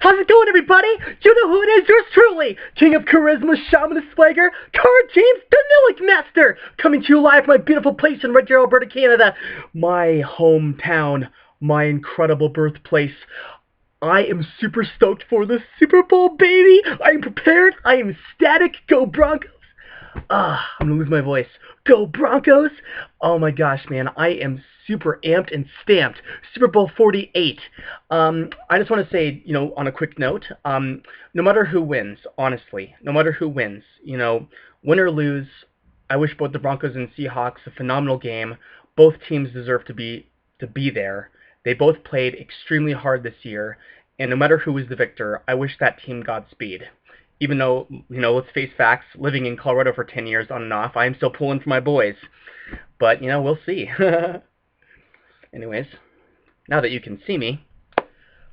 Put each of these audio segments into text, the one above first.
How's it going, everybody? You know who it is, yours truly, King of Charisma, Shaman of Swagger, Card James, the NILLIHC Master, coming to you live from my beautiful place in Red Deer, Alberta, Canada, my hometown, my incredible birthplace. I am super stoked for the Super Bowl, baby! I am prepared, I am ecstatic, go Broncos! I'm gonna lose my voice. Go Broncos! Oh my gosh, man, I am super amped and stamped. Super Bowl 48. I just want to say, on a quick note, no matter who wins, honestly, no matter who wins, win or lose, I wish both the Broncos and Seahawks a phenomenal game. Both teams deserve to be there. They both played extremely hard this year, and no matter who is the victor, I wish that team Godspeed. Even though, let's face facts, living in Colorado for 10 years on and off, I am still pulling for my boys. But, we'll see. Anyways, now that you can see me,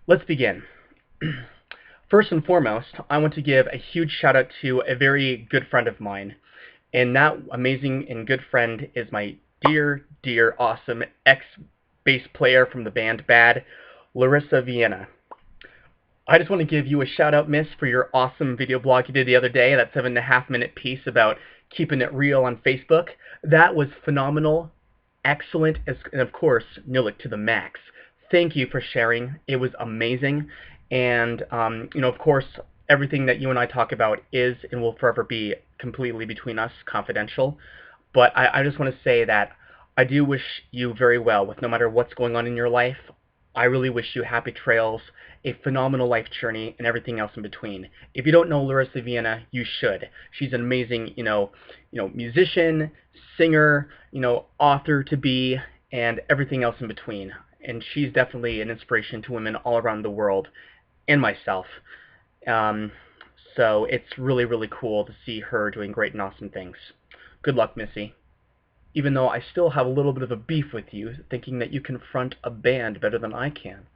let's begin. First and foremost, I want to give a huge shout out to a very good friend of mine. And that amazing and good friend is my dear, dear, awesome ex-bass player from the band Bad, Larissa Vienna. I just want to give you a shout out, miss, for your awesome video blog you did the other day, that 7.5-minute piece about keeping it real on Facebook. That was phenomenal, excellent, and of course, NILLIHC to the max. Thank you for sharing. It was amazing. And, of course, everything that you and I talk about is and will forever be completely between us, confidential. But I just want to say that I do wish you very well with no matter what's going on in your life. I really wish you happy trails, a phenomenal life journey, and everything else in between. If you don't know Larissa Vienna, you should. She's an amazing, musician, singer, author to be, and everything else in between. And she's definitely an inspiration to women all around the world, and myself. So it's really, really cool to see her doing great and awesome things. Good luck, Missy. Even though I still have a little bit of a beef with you, thinking that you can front a band better than I can.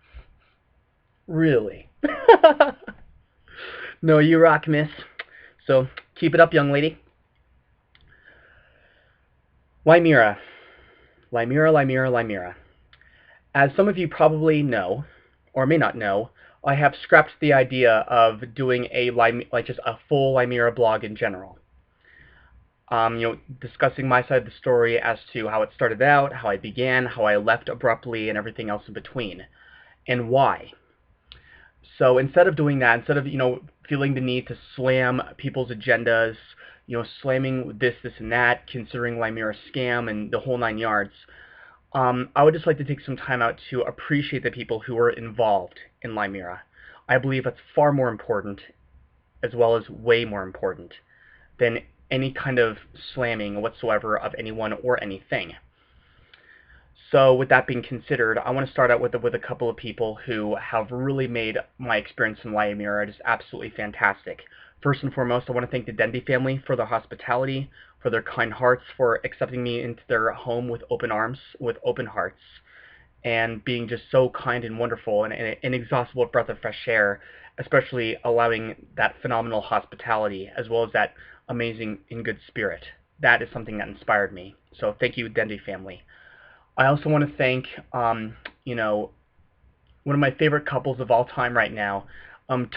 Really? No, you rock, miss. So, keep it up, young lady. Lymera. Lymera. As some of you probably know, or may not know, I have scrapped the idea of doing just a full Lymera blog in general. Discussing my side of the story as to how it started out, how I began, how I left abruptly, and everything else in between, and why. So instead of doing that, instead of, feeling the need to slam people's agendas, slamming this, and that, considering Lymera a scam and the whole 9 yards, I would just like to take some time out to appreciate the people who were involved in Lymera. I believe that's far more important, as well as way more important, than any kind of slamming whatsoever of anyone or anything. So with that being considered, I want to start out with a couple of people who have really made my experience in Lymera just absolutely fantastic. First and foremost, I want to thank the Denby family for their hospitality, for their kind hearts, for accepting me into their home with open arms, with open hearts, and being just so kind and wonderful and an inexhaustible breath of fresh air, especially allowing that phenomenal hospitality as well as that amazing and good spirit. That is something that inspired me. So thank you, Denby family. I also want to thank, one of my favorite couples of all time right now,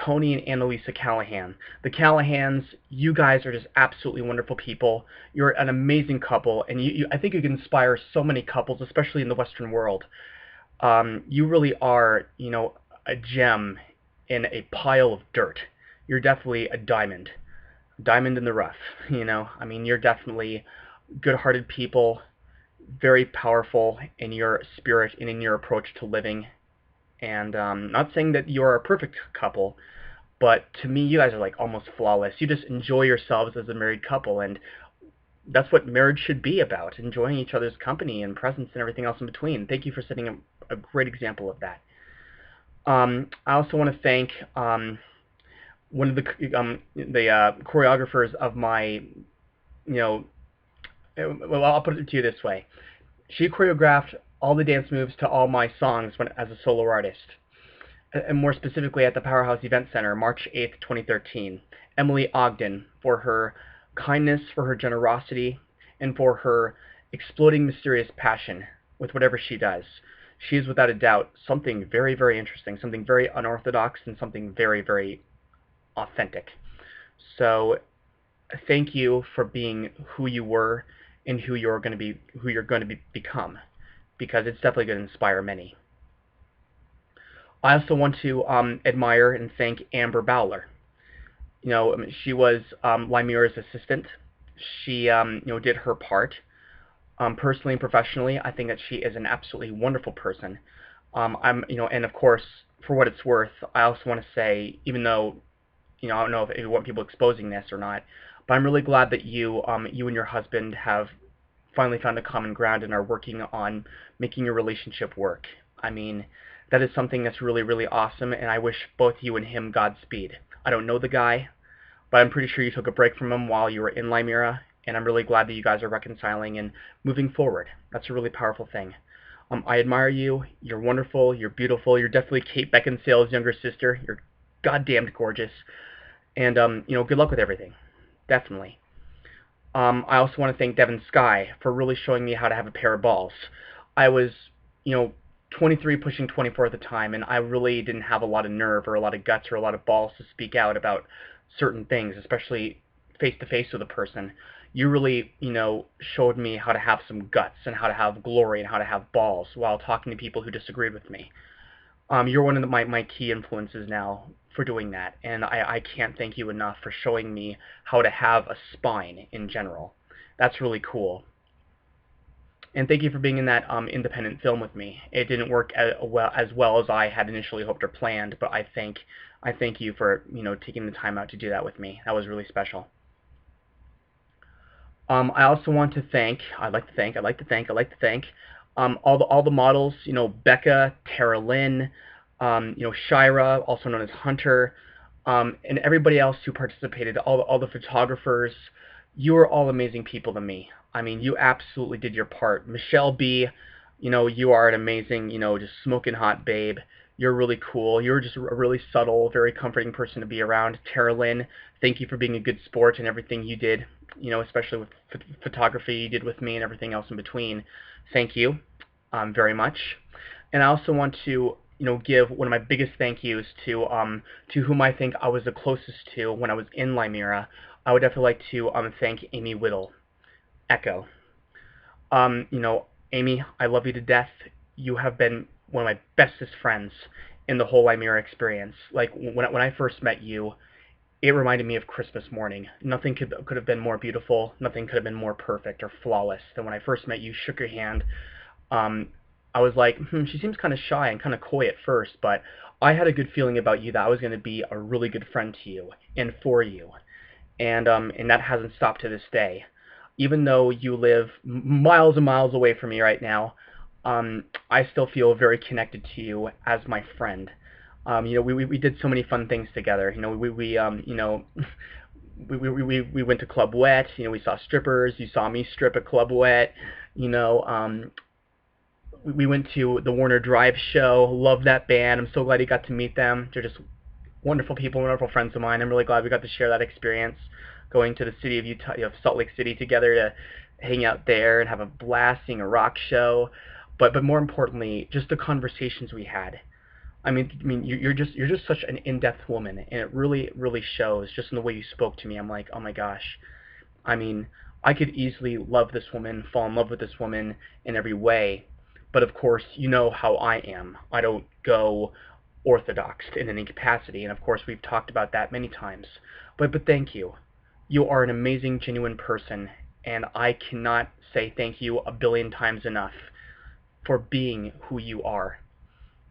Tony and Annalisa Callahan. The Callahans, you guys are just absolutely wonderful people. You're an amazing couple, and I think you can inspire so many couples, especially in the Western world. You really are, a gem in a pile of dirt. You're definitely a diamond in the rough, you're definitely good-hearted people, very powerful in your spirit and in your approach to living. And not saying that you're a perfect couple, but to me, you guys are like almost flawless. You just enjoy yourselves as a married couple, and that's what marriage should be about, enjoying each other's company and presence and everything else in between. Thank you for setting a great example of that. I also want to thank one of the choreographers of my, well, I'll put it to you this way. She choreographed all the dance moves to all my songs as a solo artist, and more specifically at the Powerhouse Event Center, March 8th, 2013. Emily Ogden, for her kindness, for her generosity, and for her exploding mysterious passion with whatever she does. she is without a doubt something very, very interesting, something very unorthodox, and something very, very authentic. So thank you for being who you were and who you're going to be, become, because it's definitely going to inspire many. I also want to admire and thank Amber Balor. She was Lymera's assistant. She did her part. Personally and professionally, I think that she is an absolutely wonderful person. And of course, for what it's worth, I also want to say, even though I don't know if you want people exposing this or not, but I'm really glad that you and your husband have finally found a common ground and are working on making your relationship work. I mean, that is something that's really, really awesome, and I wish both you and him Godspeed. I don't know the guy, but I'm pretty sure you took a break from him while you were in Lymera, and I'm really glad that you guys are reconciling and moving forward. That's a really powerful thing. I admire you. You're wonderful. You're beautiful. You're definitely Kate Beckinsale's younger sister. You're goddamn gorgeous. And, good luck with everything. Definitely. I also want to thank Devin Sky for really showing me how to have a pair of balls. I was, 23 pushing 24 at the time, and I really didn't have a lot of nerve or a lot of guts or a lot of balls to speak out about certain things, especially face-to-face with a person. You really, showed me how to have some guts and how to have glory and how to have balls while talking to people who disagreed with me. You're one of my key influences now for doing that, and I can't thank you enough for showing me how to have a spine in general. That's really cool. And thank you for being in that independent film with me. It didn't work as well as I had initially hoped or planned, but I thank you for taking the time out to do that with me. That was really special. I also want to thank. I'd like to thank all the models. Becca, Tara Lynn, Shira, also known as Hunter, and everybody else who participated. All the photographers. You are all amazing people to me. I mean, you absolutely did your part. Michelle B, you are an amazing, just smoking hot babe. You're really cool. You're just a really subtle, very comforting person to be around. Tara Lynn, thank you for being a good sport and everything you did, especially with photography you did with me and everything else in between. Thank you very much. And I also want to, give one of my biggest thank yous to whom I think I was the closest to when I was in Lymera. I would definitely like to thank Amy Whittle, Echo. Amy, I love you to death. You have been one of my bestest friends in the whole Lymera experience. Like, when I first met you, it reminded me of Christmas morning. Nothing could have been more beautiful. Nothing could have been more perfect or flawless than when I first met you, shook your hand. I was like, she seems kind of shy and kind of coy at first, but I had a good feeling about you that I was going to be a really good friend to you and for you. And that hasn't stopped to this day. Even though you live miles and miles away from me right now, I still feel very connected to you as my friend. We did so many fun things together. We went to Club Wet. We saw strippers. You saw me strip at Club Wet. We went to the Warner Drive show. Love that band. I'm so glad you got to meet them. They're just wonderful people, wonderful friends of mine. I'm really glad we got to share that experience, going to the city of Utah, Salt Lake City together to hang out there and have a blast, seeing a rock show. But more importantly, just the conversations we had. I mean, you're just such an in-depth woman, and it really, really shows just in the way you spoke to me. I'm like, oh my gosh. I mean, I could easily love this woman, fall in love with this woman in every way, but of course, you know how I am. I don't go orthodox in any capacity, and of course, we've talked about that many times. But thank you. You are an amazing, genuine person, and I cannot say thank you a billion times enough for being who you are,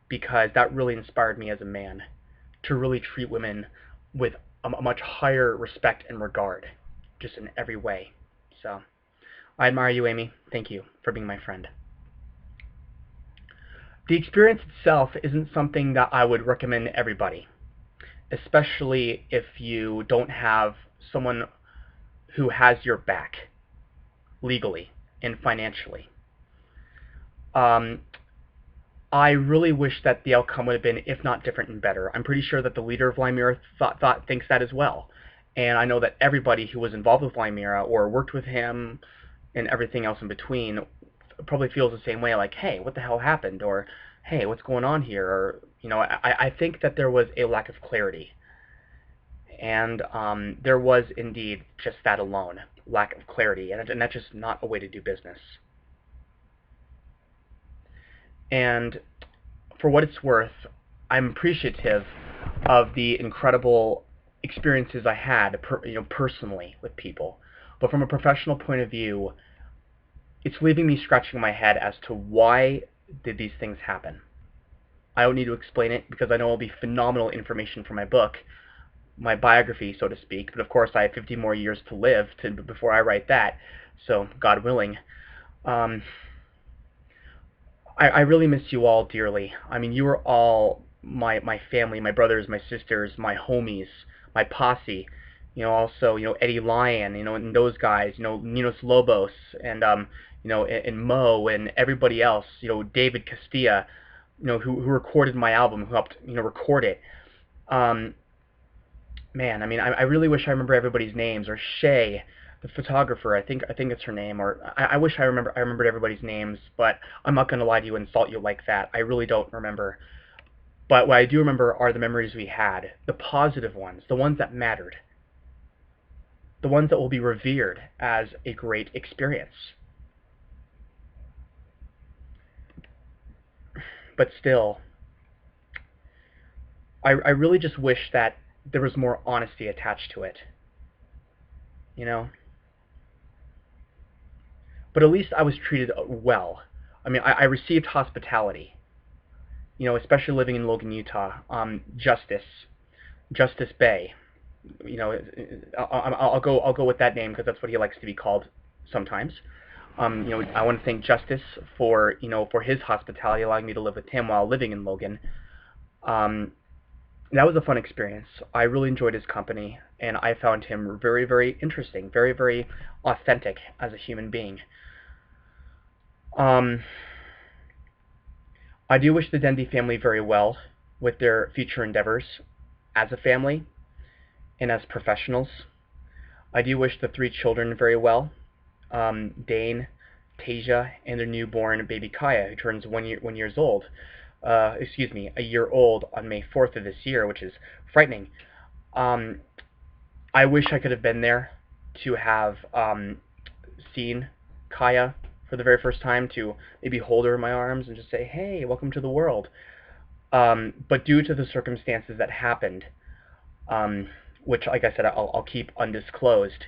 because that really inspired me as a man to really treat women with a much higher respect and regard, just in every way. So, I admire you, Amy. Thank you for being my friend. The experience itself isn't something that I would recommend to everybody, especially if you don't have someone who has your back legally and financially. I really wish that the outcome would have been, if not different, and better. I'm pretty sure that the leader of Lymera thinks that as well. And I know that everybody who was involved with Lymera or worked with him and everything else in between probably feels the same way, like, hey, what the hell happened? Or, hey, what's going on here? Or, I think that there was a lack of clarity. And there was indeed just that alone, lack of clarity. And that's just not a way to do business. And for what it's worth, I'm appreciative of the incredible experiences I had, personally with people. But from a professional point of view, it's leaving me scratching my head as to why did these things happen. I don't need to explain it because I know it'll be phenomenal information for my book, my biography, so to speak. But of course, I have 50 more years to live before I write that. So, God willing. Um, I really miss you all dearly. I mean, you were all my family, my brothers, my sisters, my homies, my posse. Also, Eddie Lyon, and those guys, Ninos Lobos, and and Mo, and everybody else, David Castilla, who recorded my album, who helped, record it. Um, Man, I mean, I really wish I remember everybody's names, or Shay, the photographer. I think it's her name, or I wish I remembered everybody's names, but I'm not gonna lie to you and insult you like that. I really don't remember. But what I do remember are the memories we had, the positive ones, the ones that mattered, the ones that will be revered as a great experience. But still, I really just wish that there was more honesty attached to it, you know? But at least I was treated well. I mean, I received hospitality, especially living in Logan, Utah. Justice Bay. You know, I'll go with that name because that's what he likes to be called sometimes. I want to thank Justice for for his hospitality, allowing me to live with him while living in Logan. Um, that was a fun experience. I really enjoyed his company, and I found him very, very interesting, very, very authentic as a human being. Um, I do wish the Dendy family very well with their future endeavors as a family and as professionals. I do wish the three children very well, Dane, Tasia, and their newborn baby Kaya, who turns 1 years old. Excuse me, a year old on May 4th of this year, which is frightening. Um, I wish I could have been there to have seen Kaya for the very first time, to maybe hold her in my arms and just say, hey, welcome to the world. But due to the circumstances that happened, um, which, like I said, I'll keep undisclosed,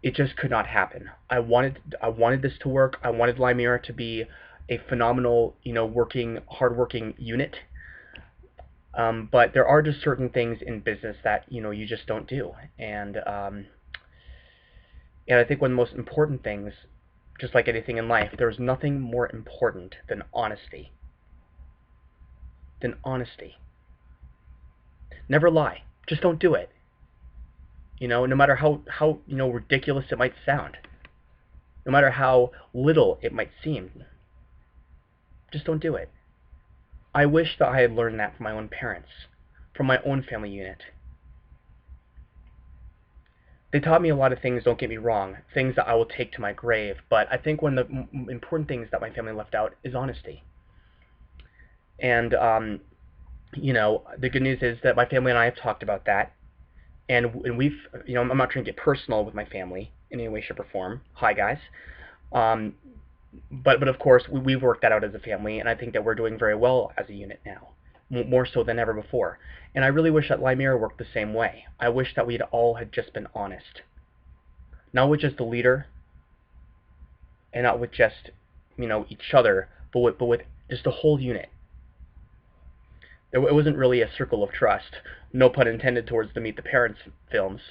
it just could not happen. I wanted this to work. I wanted Lymera to be a phenomenal, hardworking unit. But there are just certain things in business that you just don't do, and I think one of the most important things, just like anything in life, there's nothing more important than honesty. Never lie. Just don't do it. No matter how ridiculous it might sound, no matter how little it might seem, just don't do it. I wish that I had learned that from my own parents, from my own family unit. They taught me a lot of things, don't get me wrong, things that I will take to my grave, but I think one of the important things that my family left out is honesty. And, the good news is that my family and I have talked about that, and we've, I'm not trying to get personal with my family in any way, shape, or form. Hi, guys. Um, but of course, we've worked that out as a family, and I think that we're doing very well as a unit now, more so than ever before. And I really wish that Lymera worked the same way. I wish that we'd all had just been honest, not with just the leader, and not with just each other, but with just the whole unit. It wasn't really a circle of trust, no pun intended towards the Meet the Parents films,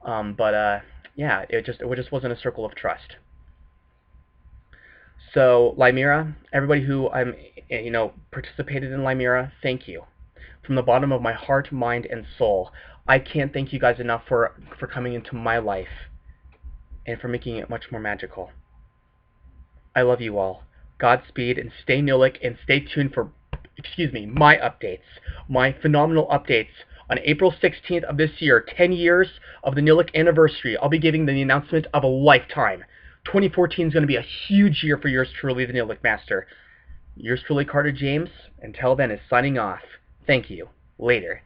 but yeah, it just wasn't a circle of trust. So Lymera, everybody who participated in Lymera, thank you from the bottom of my heart, mind, and soul. I can't thank you guys enough for coming into my life and for making it much more magical. I love you all. Godspeed, and stay NILLIHC, and stay tuned for, my updates, my phenomenal updates. On April 16th of this year, 10 years of the NILLIHC anniversary, I'll be giving the announcement of a lifetime. 2014 is going to be a huge year for yours truly, the NILLIHC Master. Yours truly, Carter James, until then, is signing off. Thank you. Later.